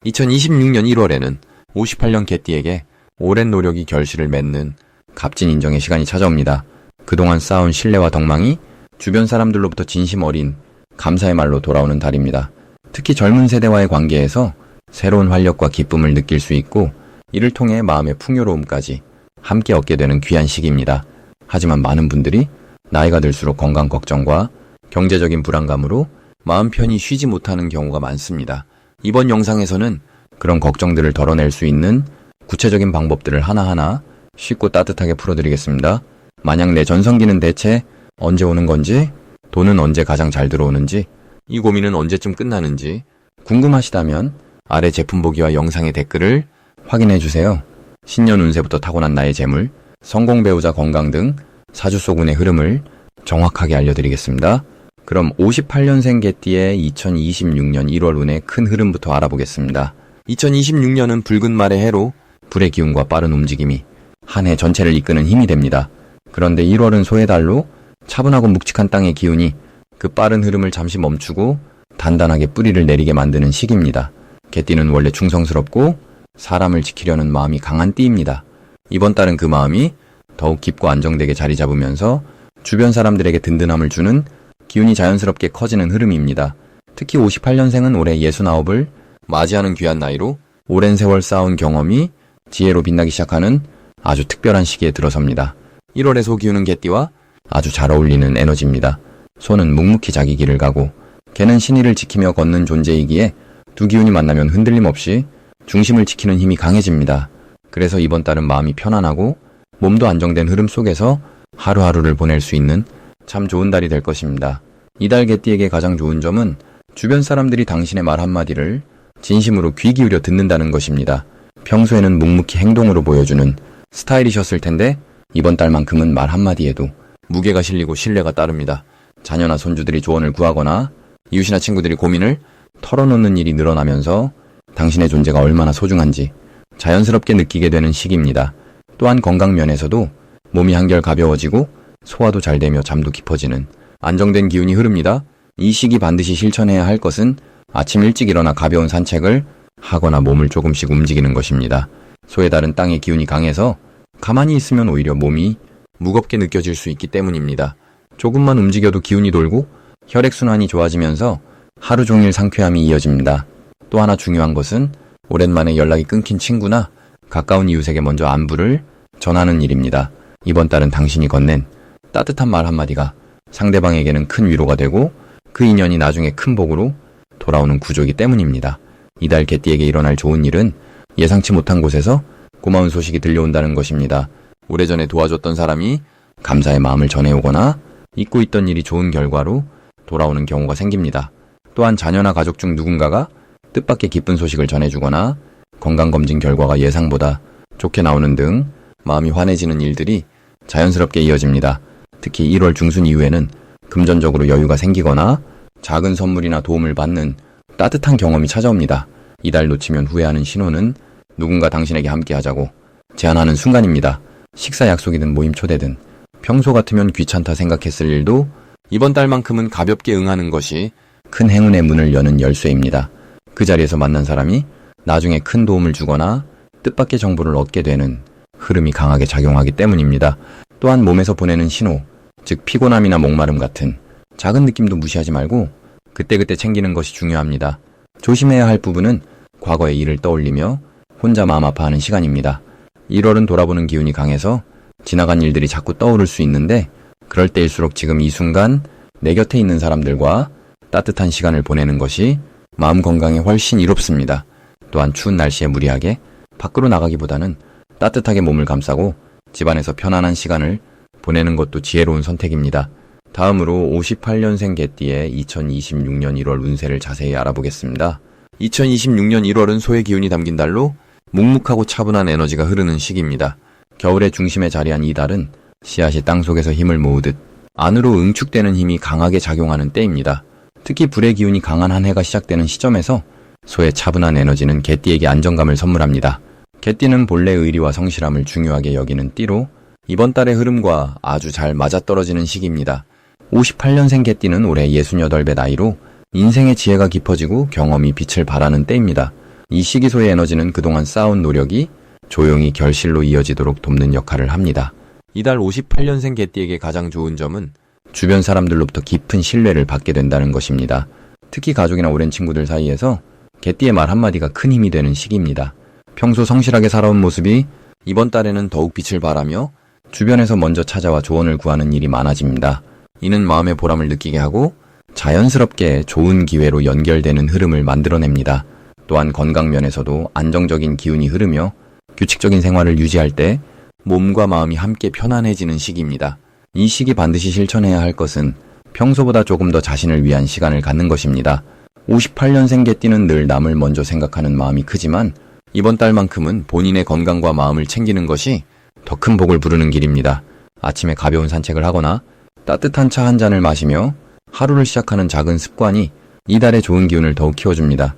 2026년 1월에는 58년 개띠에게 오랜 노력이 결실을 맺는 값진 인정의 시간이 찾아옵니다. 그동안 쌓아온 신뢰와 덕망이 주변 사람들로부터 진심 어린 감사의 말로 돌아오는 달입니다. 특히 젊은 세대와의 관계에서 새로운 활력과 기쁨을 느낄 수 있고 이를 통해 마음의 풍요로움까지 함께 얻게 되는 귀한 시기입니다. 하지만 많은 분들이 나이가 들수록 건강 걱정과 경제적인 불안감으로 마음 편히 쉬지 못하는 경우가 많습니다. 이번 영상에서는 그런 걱정들을 덜어낼 수 있는 구체적인 방법들을 하나하나 쉽고 따뜻하게 풀어드리겠습니다. 만약 내 전성기는 대체 언제 오는 건지, 돈은 언제 가장 잘 들어오는지, 이 고민은 언제쯤 끝나는지 궁금하시다면 아래 제품 보기와 영상의 댓글을 확인해주세요. 신년 운세부터 타고난 나의 재물, 성공 배우자 건강 등 사주속운의 흐름을 정확하게 알려드리겠습니다. 그럼 58년생 개띠의 2026년 1월 운의 큰 흐름부터 알아보겠습니다. 2026년은 붉은 말의 해로 불의 기운과 빠른 움직임이 한 해 전체를 이끄는 힘이 됩니다. 그런데 1월은 소의 달로 차분하고 묵직한 땅의 기운이 그 빠른 흐름을 잠시 멈추고 단단하게 뿌리를 내리게 만드는 시기입니다. 개띠는 원래 충성스럽고 사람을 지키려는 마음이 강한 띠입니다. 이번 달은 그 마음이 더욱 깊고 안정되게 자리 잡으면서 주변 사람들에게 든든함을 주는 기운이 자연스럽게 커지는 흐름입니다. 특히 58년생은 올해 69을 맞이하는 귀한 나이로 오랜 세월 쌓아온 경험이 지혜로 빛나기 시작하는 아주 특별한 시기에 들어섭니다. 1월에 소 기우는 개띠와 아주 잘 어울리는 에너지입니다. 소는 묵묵히 자기 길을 가고 개는 신의를 지키며 걷는 존재이기에 두 기운이 만나면 흔들림 없이 중심을 지키는 힘이 강해집니다. 그래서 이번 달은 마음이 편안하고 몸도 안정된 흐름 속에서 하루하루를 보낼 수 있는 참 좋은 달이 될 것입니다. 이달 개띠에게 가장 좋은 점은 주변 사람들이 당신의 말 한마디를 진심으로 귀 기울여 듣는다는 것입니다. 평소에는 묵묵히 행동으로 보여주는 스타일이셨을 텐데 이번 달만큼은 말 한마디에도 무게가 실리고 신뢰가 따릅니다. 자녀나 손주들이 조언을 구하거나 이웃이나 친구들이 고민을 털어놓는 일이 늘어나면서 당신의 존재가 얼마나 소중한지 자연스럽게 느끼게 되는 시기입니다. 또한 건강 면에서도 몸이 한결 가벼워지고 소화도 잘 되며 잠도 깊어지는 안정된 기운이 흐릅니다. 이 시기 반드시 실천해야 할 것은 아침 일찍 일어나 가벼운 산책을 하거나 몸을 조금씩 움직이는 것입니다. 소의 달은 땅의 기운이 강해서 가만히 있으면 오히려 몸이 무겁게 느껴질 수 있기 때문입니다. 조금만 움직여도 기운이 돌고 혈액순환이 좋아지면서 하루 종일 상쾌함이 이어집니다. 또 하나 중요한 것은 오랜만에 연락이 끊긴 친구나 가까운 이웃에게 먼저 안부를 전하는 일입니다. 이번 달은 당신이 건넨 따뜻한 말 한마디가 상대방에게는 큰 위로가 되고 그 인연이 나중에 큰 복으로 돌아오는 구조이기 때문입니다. 이달 개띠에게 일어날 좋은 일은 예상치 못한 곳에서 고마운 소식이 들려온다는 것입니다. 오래전에 도와줬던 사람이 감사의 마음을 전해오거나 잊고 있던 일이 좋은 결과로 돌아오는 경우가 생깁니다. 또한 자녀나 가족 중 누군가가 뜻밖의 기쁜 소식을 전해주거나 건강검진 결과가 예상보다 좋게 나오는 등 마음이 환해지는 일들이 자연스럽게 이어집니다. 특히 1월 중순 이후에는 금전적으로 여유가 생기거나 작은 선물이나 도움을 받는 따뜻한 경험이 찾아옵니다. 이달 놓치면 후회하는 신호는 누군가 당신에게 함께하자고 제안하는 순간입니다. 식사 약속이든 모임 초대든 평소 같으면 귀찮다 생각했을 일도 이번 달만큼은 가볍게 응하는 것이 큰 행운의 문을 여는 열쇠입니다. 그 자리에서 만난 사람이 나중에 큰 도움을 주거나 뜻밖의 정보를 얻게 되는 흐름이 강하게 작용하기 때문입니다. 또한 몸에서 보내는 신호, 즉 피곤함이나 목마름 같은 작은 느낌도 무시하지 말고 그때그때 챙기는 것이 중요합니다. 조심해야 할 부분은 과거의 일을 떠올리며 혼자 마음 아파하는 시간입니다. 1월은 돌아보는 기운이 강해서 지나간 일들이 자꾸 떠오를 수 있는데 그럴 때일수록 지금 이 순간 내 곁에 있는 사람들과 따뜻한 시간을 보내는 것이 마음 건강에 훨씬 이롭습니다. 또한 추운 날씨에 무리하게 밖으로 나가기보다는 따뜻하게 몸을 감싸고 집안에서 편안한 시간을 보내는 것도 지혜로운 선택입니다. 다음으로 58년생 개띠의 2026년 1월 운세를 자세히 알아보겠습니다. 2026년 1월은 소의 기운이 담긴 달로 묵묵하고 차분한 에너지가 흐르는 시기입니다. 겨울의 중심에 자리한 이 달은 씨앗이 땅속에서 힘을 모으듯 안으로 응축되는 힘이 강하게 작용하는 때입니다. 특히 불의 기운이 강한 한 해가 시작되는 시점에서 소의 차분한 에너지는 개띠에게 안정감을 선물합니다. 개띠는 본래 의리와 성실함을 중요하게 여기는 띠로 이번 달의 흐름과 아주 잘 맞아떨어지는 시기입니다. 58년생 개띠는 올해 68배 나이로 인생의 지혜가 깊어지고 경험이 빛을 발하는 때입니다. 이 시기소의 에너지는 그동안 쌓아온 노력이 조용히 결실로 이어지도록 돕는 역할을 합니다. 이달 58년생 개띠에게 가장 좋은 점은 주변 사람들로부터 깊은 신뢰를 받게 된다는 것입니다. 특히 가족이나 오랜 친구들 사이에서 개띠의 말 한마디가 큰 힘이 되는 시기입니다. 평소 성실하게 살아온 모습이 이번 달에는 더욱 빛을 발하며 주변에서 먼저 찾아와 조언을 구하는 일이 많아집니다. 이는 마음의 보람을 느끼게 하고 자연스럽게 좋은 기회로 연결되는 흐름을 만들어냅니다. 또한 건강 면에서도 안정적인 기운이 흐르며 규칙적인 생활을 유지할 때 몸과 마음이 함께 편안해지는 시기입니다. 이 시기 반드시 실천해야 할 것은 평소보다 조금 더 자신을 위한 시간을 갖는 것입니다. 58년생 개띠는 늘 남을 먼저 생각하는 마음이 크지만 이번 달만큼은 본인의 건강과 마음을 챙기는 것이 더 큰 복을 부르는 길입니다. 아침에 가벼운 산책을 하거나 따뜻한 차 한 잔을 마시며 하루를 시작하는 작은 습관이 이달의 좋은 기운을 더욱 키워줍니다.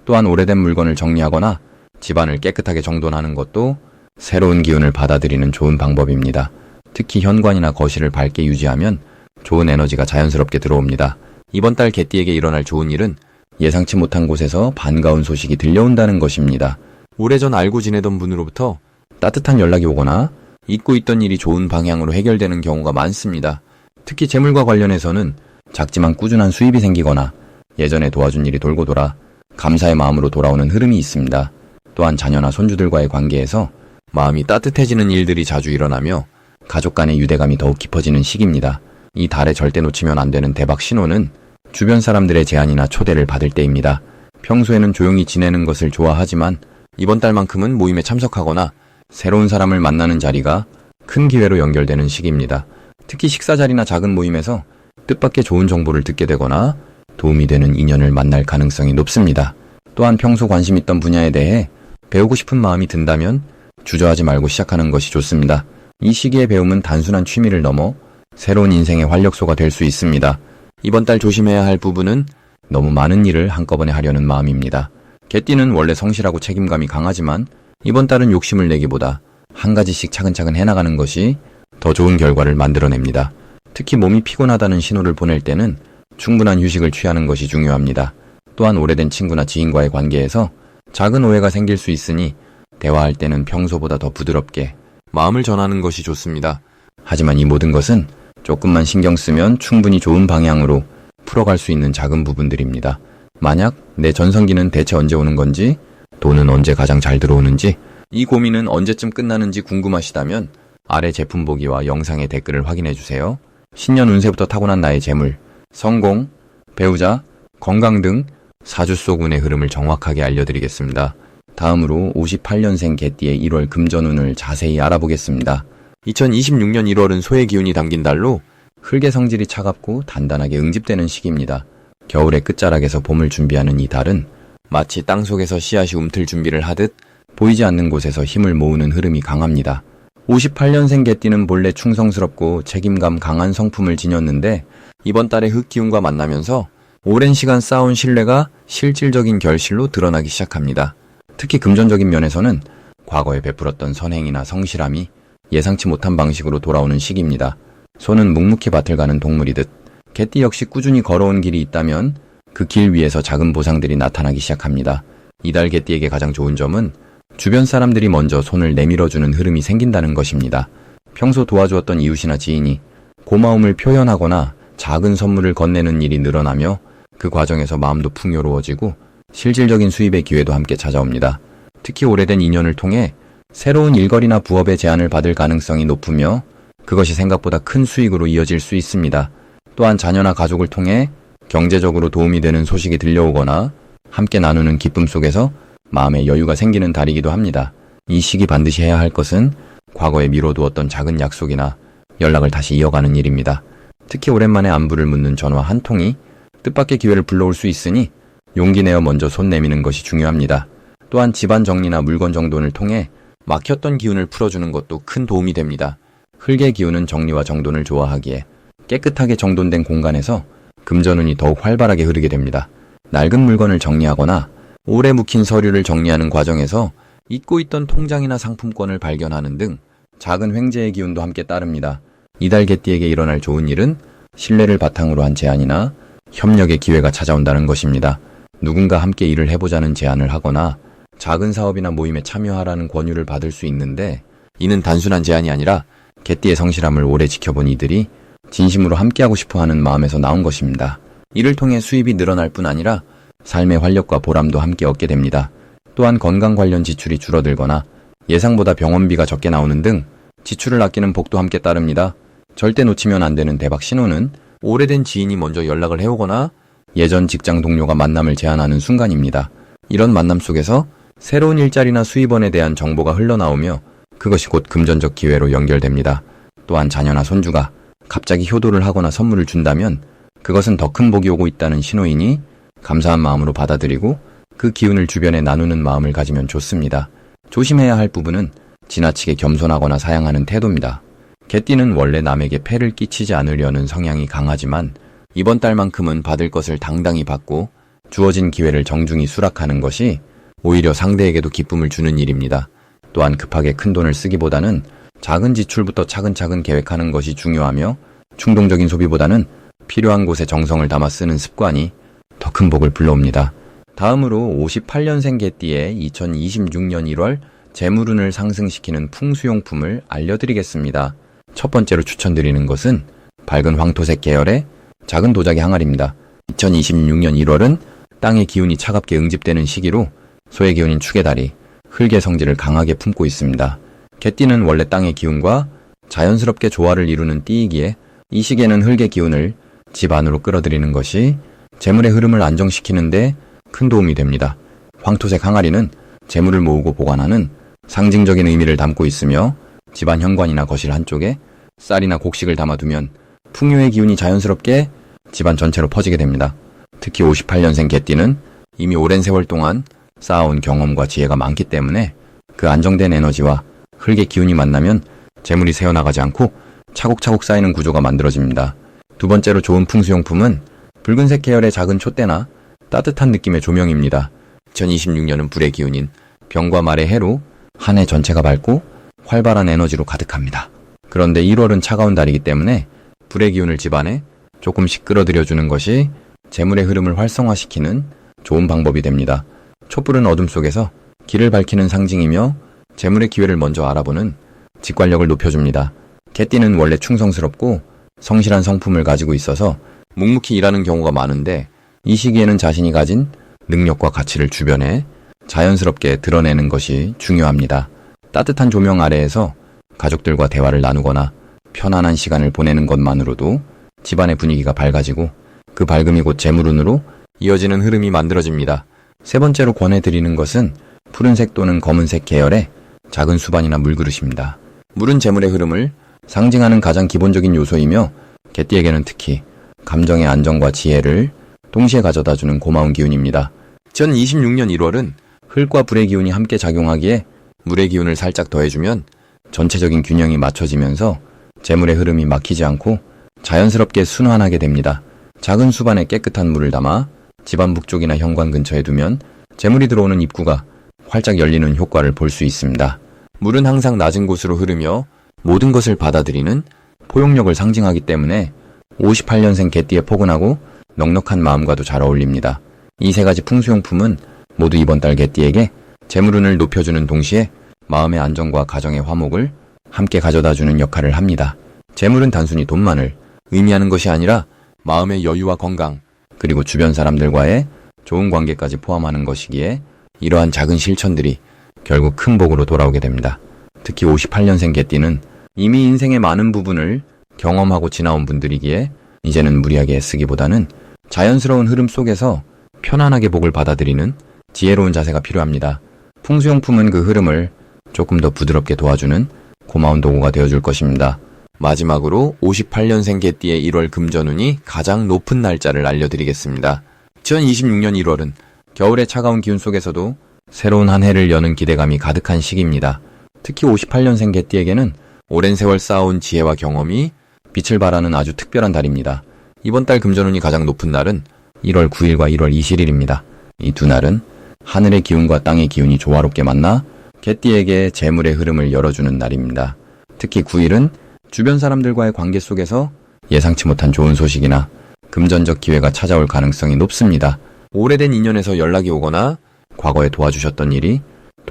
또한 오래된 물건을 정리하거나 집안을 깨끗하게 정돈하는 것도 새로운 기운을 받아들이는 좋은 방법입니다. 특히 현관이나 거실을 밝게 유지하면 좋은 에너지가 자연스럽게 들어옵니다. 이번 달 개띠에게 일어날 좋은 일은 예상치 못한 곳에서 반가운 소식이 들려온다는 것입니다. 오래전 알고 지내던 분으로부터 따뜻한 연락이 오거나 잊고 있던 일이 좋은 방향으로 해결되는 경우가 많습니다. 특히 재물과 관련해서는 작지만 꾸준한 수입이 생기거나 예전에 도와준 일이 돌고 돌아 감사의 마음으로 돌아오는 흐름이 있습니다. 또한 자녀나 손주들과의 관계에서 마음이 따뜻해지는 일들이 자주 일어나며 가족 간의 유대감이 더욱 깊어지는 시기입니다. 이 달에 절대 놓치면 안 되는 대박 신호는 주변 사람들의 제안이나 초대를 받을 때입니다. 평소에는 조용히 지내는 것을 좋아하지만 이번 달만큼은 모임에 참석하거나 새로운 사람을 만나는 자리가 큰 기회로 연결되는 시기입니다. 특히 식사 자리나 작은 모임에서 뜻밖의 좋은 정보를 듣게 되거나 도움이 되는 인연을 만날 가능성이 높습니다. 또한 평소 관심 있던 분야에 대해 배우고 싶은 마음이 든다면 주저하지 말고 시작하는 것이 좋습니다. 이 시기의 배움은 단순한 취미를 넘어 새로운 인생의 활력소가 될 수 있습니다. 이번 달 조심해야 할 부분은 너무 많은 일을 한꺼번에 하려는 마음입니다. 개띠는 원래 성실하고 책임감이 강하지만 이번 달은 욕심을 내기보다 한 가지씩 차근차근 해나가는 것이 더 좋은 결과를 만들어냅니다. 특히 몸이 피곤하다는 신호를 보낼 때는 충분한 휴식을 취하는 것이 중요합니다. 또한 오래된 친구나 지인과의 관계에서 작은 오해가 생길 수 있으니 대화할 때는 평소보다 더 부드럽게 마음을 전하는 것이 좋습니다. 하지만 이 모든 것은 조금만 신경 쓰면 충분히 좋은 방향으로 풀어갈 수 있는 작은 부분들입니다. 만약 내 전성기는 대체 언제 오는 건지, 돈은 언제 가장 잘 들어오는지, 이 고민은 언제쯤 끝나는지 궁금하시다면 아래 제품 보기와 영상의 댓글을 확인해주세요. 신년 운세부터 타고난 나의 재물, 성공, 배우자, 건강 등 사주 속 운의 흐름을 정확하게 알려드리겠습니다. 다음으로 58년생 개띠의 1월 금전운을 자세히 알아보겠습니다. 2026년 1월은 소의 기운이 담긴 달로 흙의 성질이 차갑고 단단하게 응집되는 시기입니다. 겨울의 끝자락에서 봄을 준비하는 이 달은 마치 땅속에서 씨앗이 움틀 준비를 하듯 보이지 않는 곳에서 힘을 모으는 흐름이 강합니다. 58년생 개띠는 본래 충성스럽고 책임감 강한 성품을 지녔는데 이번 달에 흙 기운과 만나면서 오랜 시간 쌓아온 신뢰가 실질적인 결실로 드러나기 시작합니다. 특히 금전적인 면에서는 과거에 베풀었던 선행이나 성실함이 예상치 못한 방식으로 돌아오는 시기입니다. 소는 묵묵히 밭을 가는 동물이듯 개띠 역시 꾸준히 걸어온 길이 있다면 그 길 위에서 작은 보상들이 나타나기 시작합니다. 이달 개띠에게 가장 좋은 점은 주변 사람들이 먼저 손을 내밀어주는 흐름이 생긴다는 것입니다. 평소 도와주었던 이웃이나 지인이 고마움을 표현하거나 작은 선물을 건네는 일이 늘어나며 그 과정에서 마음도 풍요로워지고 실질적인 수입의 기회도 함께 찾아옵니다. 특히 오래된 인연을 통해 새로운 일거리나 부업의 제안을 받을 가능성이 높으며 그것이 생각보다 큰 수익으로 이어질 수 있습니다. 또한 자녀나 가족을 통해 경제적으로 도움이 되는 소식이 들려오거나 함께 나누는 기쁨 속에서 마음의 여유가 생기는 달이기도 합니다. 이 시기 반드시 해야 할 것은 과거에 미뤄두었던 작은 약속이나 연락을 다시 이어가는 일입니다. 특히 오랜만에 안부를 묻는 전화 한 통이 뜻밖의 기회를 불러올 수 있으니 용기 내어 먼저 손 내미는 것이 중요합니다. 또한 집안 정리나 물건 정돈을 통해 막혔던 기운을 풀어주는 것도 큰 도움이 됩니다. 흙의 기운은 정리와 정돈을 좋아하기에 깨끗하게 정돈된 공간에서 금전운이 더욱 활발하게 흐르게 됩니다. 낡은 물건을 정리하거나 오래 묵힌 서류를 정리하는 과정에서 잊고 있던 통장이나 상품권을 발견하는 등 작은 횡재의 기운도 함께 따릅니다. 이달 개띠에게 일어날 좋은 일은 신뢰를 바탕으로 한 제안이나 협력의 기회가 찾아온다는 것입니다. 누군가 함께 일을 해보자는 제안을 하거나 작은 사업이나 모임에 참여하라는 권유를 받을 수 있는데, 이는 단순한 제안이 아니라 개띠의 성실함을 오래 지켜본 이들이 진심으로 함께하고 싶어하는 마음에서 나온 것입니다. 이를 통해 수입이 늘어날 뿐 아니라 삶의 활력과 보람도 함께 얻게 됩니다. 또한 건강 관련 지출이 줄어들거나 예상보다 병원비가 적게 나오는 등 지출을 아끼는 복도 함께 따릅니다. 절대 놓치면 안 되는 대박 신호는 오래된 지인이 먼저 연락을 해오거나 예전 직장 동료가 만남을 제안하는 순간입니다. 이런 만남 속에서 새로운 일자리나 수입원에 대한 정보가 흘러나오며 그것이 곧 금전적 기회로 연결됩니다. 또한 자녀나 손주가 갑자기 효도를 하거나 선물을 준다면 그것은 더 큰 복이 오고 있다는 신호이니 감사한 마음으로 받아들이고 그 기운을 주변에 나누는 마음을 가지면 좋습니다. 조심해야 할 부분은 지나치게 겸손하거나 사양하는 태도입니다. 개띠는 원래 남에게 폐를 끼치지 않으려는 성향이 강하지만 이번 달만큼은 받을 것을 당당히 받고 주어진 기회를 정중히 수락하는 것이 오히려 상대에게도 기쁨을 주는 일입니다. 또한 급하게 큰 돈을 쓰기보다는 작은 지출부터 차근차근 계획하는 것이 중요하며 충동적인 소비보다는 필요한 곳에 정성을 담아 쓰는 습관이 더 큰 복을 불러옵니다. 다음으로 58년생 개띠의 2026년 1월 재물운을 상승시키는 풍수용품을 알려드리겠습니다. 첫 번째로 추천드리는 것은 밝은 황토색 계열의 작은 도자기 항아리입니다. 2026년 1월은 땅의 기운이 차갑게 응집되는 시기로 소의 기운인 축의 달이 흙의 성질을 강하게 품고 있습니다. 개띠는 원래 땅의 기운과 자연스럽게 조화를 이루는 띠이기에 이 시기에는 흙의 기운을 집 안으로 끌어들이는 것이 재물의 흐름을 안정시키는데 큰 도움이 됩니다. 황토색 항아리는 재물을 모으고 보관하는 상징적인 의미를 담고 있으며 집안 현관이나 거실 한쪽에 쌀이나 곡식을 담아두면 풍요의 기운이 자연스럽게 집안 전체로 퍼지게 됩니다. 특히 58년생 개띠는 이미 오랜 세월 동안 쌓아온 경험과 지혜가 많기 때문에 그 안정된 에너지와 흙의 기운이 만나면 재물이 새어나가지 않고 차곡차곡 쌓이는 구조가 만들어집니다. 두 번째로 좋은 풍수용품은 붉은색 계열의 작은 촛대나 따뜻한 느낌의 조명입니다. 2026년은 불의 기운인 병과 말의 해로 한 해 전체가 밝고 활발한 에너지로 가득합니다. 그런데 1월은 차가운 달이기 때문에 불의 기운을 집안에 조금씩 끌어들여주는 것이 재물의 흐름을 활성화시키는 좋은 방법이 됩니다. 촛불은 어둠 속에서 길을 밝히는 상징이며 재물의 기회를 먼저 알아보는 직관력을 높여줍니다. 개띠는 원래 충성스럽고 성실한 성품을 가지고 있어서 묵묵히 일하는 경우가 많은데 이 시기에는 자신이 가진 능력과 가치를 주변에 자연스럽게 드러내는 것이 중요합니다. 따뜻한 조명 아래에서 가족들과 대화를 나누거나 편안한 시간을 보내는 것만으로도 집안의 분위기가 밝아지고 그 밝음이 곧 재물운으로 이어지는 흐름이 만들어집니다. 세 번째로 권해드리는 것은 푸른색 또는 검은색 계열의 작은 수반이나 물그릇입니다. 물은 재물의 흐름을 상징하는 가장 기본적인 요소이며 개띠에게는 특히 감정의 안정과 지혜를 동시에 가져다주는 고마운 기운입니다. 2026년 1월은 흙과 불의 기운이 함께 작용하기에 물의 기운을 살짝 더해주면 전체적인 균형이 맞춰지면서 재물의 흐름이 막히지 않고 자연스럽게 순환하게 됩니다. 작은 수반에 깨끗한 물을 담아 집안 북쪽이나 현관 근처에 두면 재물이 들어오는 입구가 활짝 열리는 효과를 볼 수 있습니다. 물은 항상 낮은 곳으로 흐르며 모든 것을 받아들이는 포용력을 상징하기 때문에 58년생 개띠의 포근하고 넉넉한 마음과도 잘 어울립니다. 이 세 가지 풍수용품은 모두 이번 달 개띠에게 재물운을 높여주는 동시에 마음의 안정과 가정의 화목을 함께 가져다주는 역할을 합니다. 재물은 단순히 돈만을 의미하는 것이 아니라 마음의 여유와 건강, 그리고 주변 사람들과의 좋은 관계까지 포함하는 것이기에 이러한 작은 실천들이 결국 큰 복으로 돌아오게 됩니다. 특히 58년생 개띠는 이미 인생의 많은 부분을 경험하고 지나온 분들이기에 이제는 무리하게 애쓰기보다는 자연스러운 흐름 속에서 편안하게 복을 받아들이는 지혜로운 자세가 필요합니다. 풍수용품은 그 흐름을 조금 더 부드럽게 도와주는 고마운 도구가 되어줄 것입니다. 마지막으로 58년생 개띠의 1월 금전운이 가장 높은 날짜를 알려드리겠습니다. 2026년 1월은 겨울의 차가운 기운 속에서도 새로운 한 해를 여는 기대감이 가득한 시기입니다. 특히 58년생 개띠에게는 오랜 세월 쌓아온 지혜와 경험이 빛을 발하는 아주 특별한 달입니다. 이번 달 금전운이 가장 높은 날은 1월 9일과 1월 20일입니다. 이 두 날은 하늘의 기운과 땅의 기운이 조화롭게 만나 개띠에게 재물의 흐름을 열어주는 날입니다. 특히 9일은 주변 사람들과의 관계 속에서 예상치 못한 좋은 소식이나 금전적 기회가 찾아올 가능성이 높습니다. 오래된 인연에서 연락이 오거나 과거에 도와주셨던 일이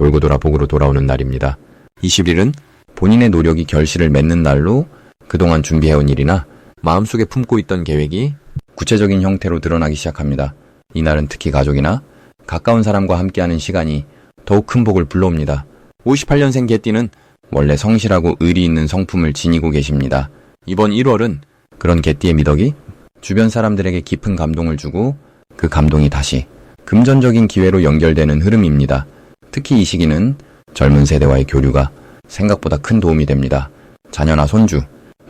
돌고 돌아 복으로 돌아오는 날입니다. 20일은 본인의 노력이 결실을 맺는 날로 그동안 준비해온 일이나 마음속에 품고 있던 계획이 구체적인 형태로 드러나기 시작합니다. 이날은 특히 가족이나 가까운 사람과 함께하는 시간이 더욱 큰 복을 불러옵니다. 58년생 개띠는 원래 성실하고 의리 있는 성품을 지니고 계십니다. 이번 1월은 그런 개띠의 미덕이 주변 사람들에게 깊은 감동을 주고 그 감동이 다시 금전적인 기회로 연결되는 흐름입니다. 특히 이 시기는 젊은 세대와의 교류가 생각보다 큰 도움이 됩니다. 자녀나 손주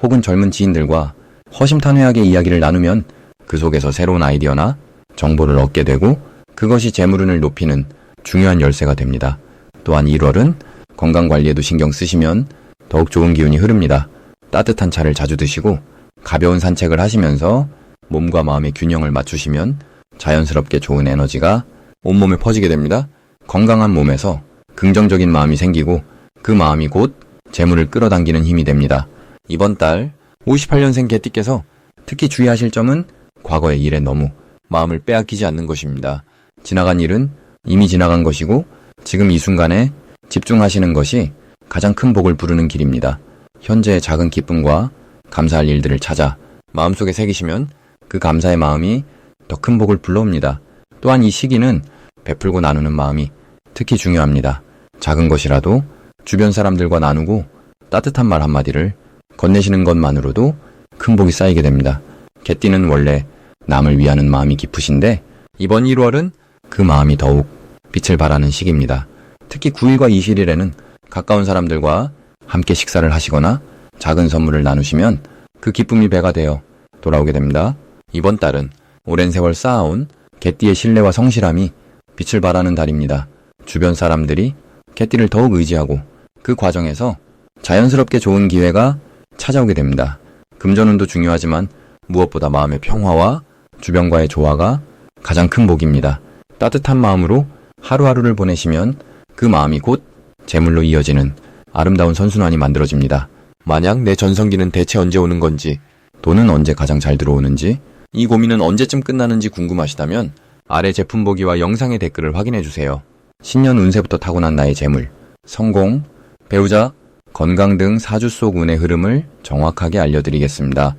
혹은 젊은 지인들과 허심탄회하게 이야기를 나누면 그 속에서 새로운 아이디어나 정보를 얻게 되고 그것이 재물운을 높이는 중요한 열쇠가 됩니다. 또한 1월은 건강관리에도 신경 쓰시면 더욱 좋은 기운이 흐릅니다. 따뜻한 차를 자주 드시고 가벼운 산책을 하시면서 몸과 마음의 균형을 맞추시면 자연스럽게 좋은 에너지가 온몸에 퍼지게 됩니다. 건강한 몸에서 긍정적인 마음이 생기고 그 마음이 곧 재물을 끌어당기는 힘이 됩니다. 이번 달 58년생 개띠께서 특히 주의하실 점은 과거의 일에 너무 마음을 빼앗기지 않는 것입니다. 지나간 일은 이미 지나간 것이고 지금 이 순간에 집중하시는 것이 가장 큰 복을 부르는 길입니다. 현재의 작은 기쁨과 감사할 일들을 찾아 마음속에 새기시면 그 감사의 마음이 더 큰 복을 불러옵니다. 또한 이 시기는 베풀고 나누는 마음이 특히 중요합니다. 작은 것이라도 주변 사람들과 나누고 따뜻한 말 한마디를 건네시는 것만으로도 큰 복이 쌓이게 됩니다. 개띠는 원래 남을 위하는 마음이 깊으신데 이번 1월은 그 마음이 더욱 빛을 발하는 시기입니다. 특히 9일과 20일에는 가까운 사람들과 함께 식사를 하시거나 작은 선물을 나누시면 그 기쁨이 배가 되어 돌아오게 됩니다. 이번 달은 오랜 세월 쌓아온 개띠의 신뢰와 성실함이 빛을 발하는 달입니다. 주변 사람들이 개띠를 더욱 의지하고 그 과정에서 자연스럽게 좋은 기회가 찾아오게 됩니다. 금전운도 중요하지만 무엇보다 마음의 평화와 주변과의 조화가 가장 큰 복입니다. 따뜻한 마음으로 하루하루를 보내시면 그 마음이 곧 재물로 이어지는 아름다운 선순환이 만들어집니다. 만약 내 전성기는 대체 언제 오는 건지, 돈은 언제 가장 잘 들어오는지, 이 고민은 언제쯤 끝나는지 궁금하시다면 아래 제품 보기와 영상의 댓글을 확인해주세요. 신년 운세부터 타고난 나의 재물, 성공, 배우자, 건강 등 사주 속 운의 흐름을 정확하게 알려드리겠습니다.